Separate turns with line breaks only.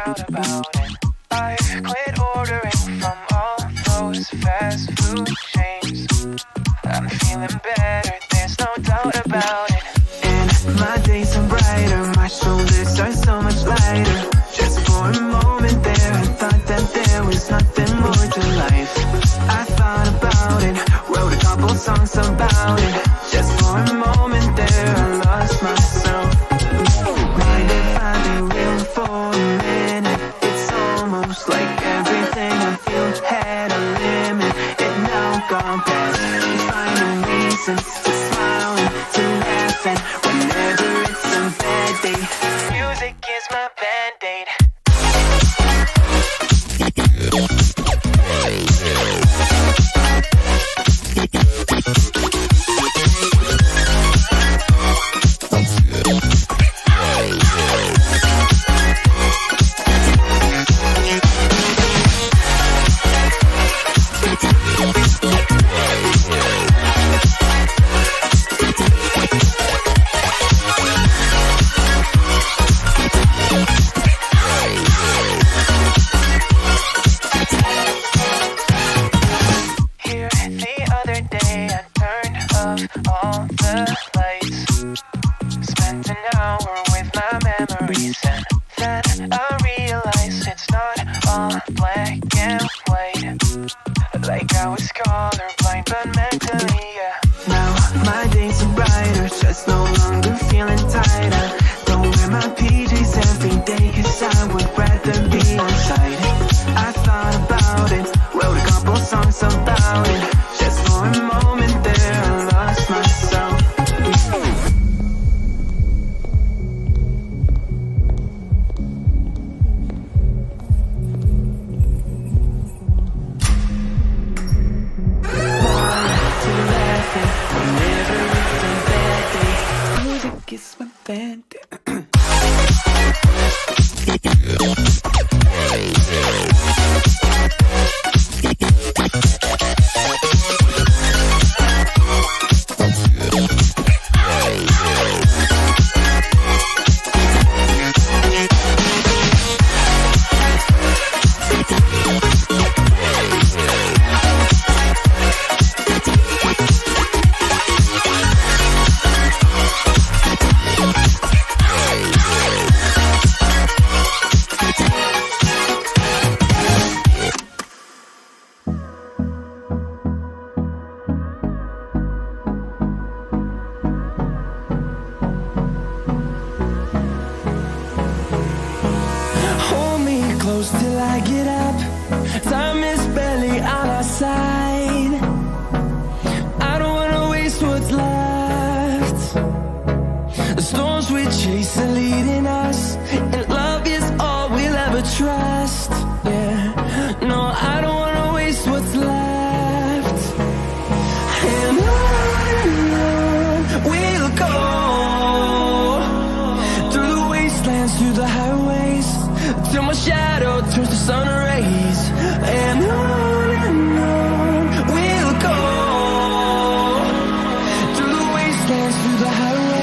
doubt about it. I've quit ordering from all those fast food chains. I'm feeling better, there's no doubt about it. And my days are brighter, my shoulders are so much lighter. Just for a moment there, I thought that there was nothing more to life. I thought about it, wrote a couple songs about it. Just for a moment there, I lost myself. Mind if I be real for a minute? It's almost like everything I feel had a limit. It now gone past. Finding reasons to smile and to laugh at whenever it's a bad day. Music is my band-aid. All the lights, spent an hour with my memories, and then I realized it's not all black and white. Like I was colorblind, but mentally, yeah. Now my days are brighter, just no longer feeling tired. I don't wear my PJs every day, 'cause I would rather be on site. I thought about it, wrote a couple songs about it. Just for a moment there, I lost myself. Music is my band. Till I get up, time is barely on our side. I don't wanna waste what's left. The storms we chase are leading us, and love is all we'll ever trust. Yeah, no, I don't wanna waste what's left. And on we'll go, through the wastelands, through the highways, till my shadow turns to sun rays. And on we'll go, through the wastelands, through the highways.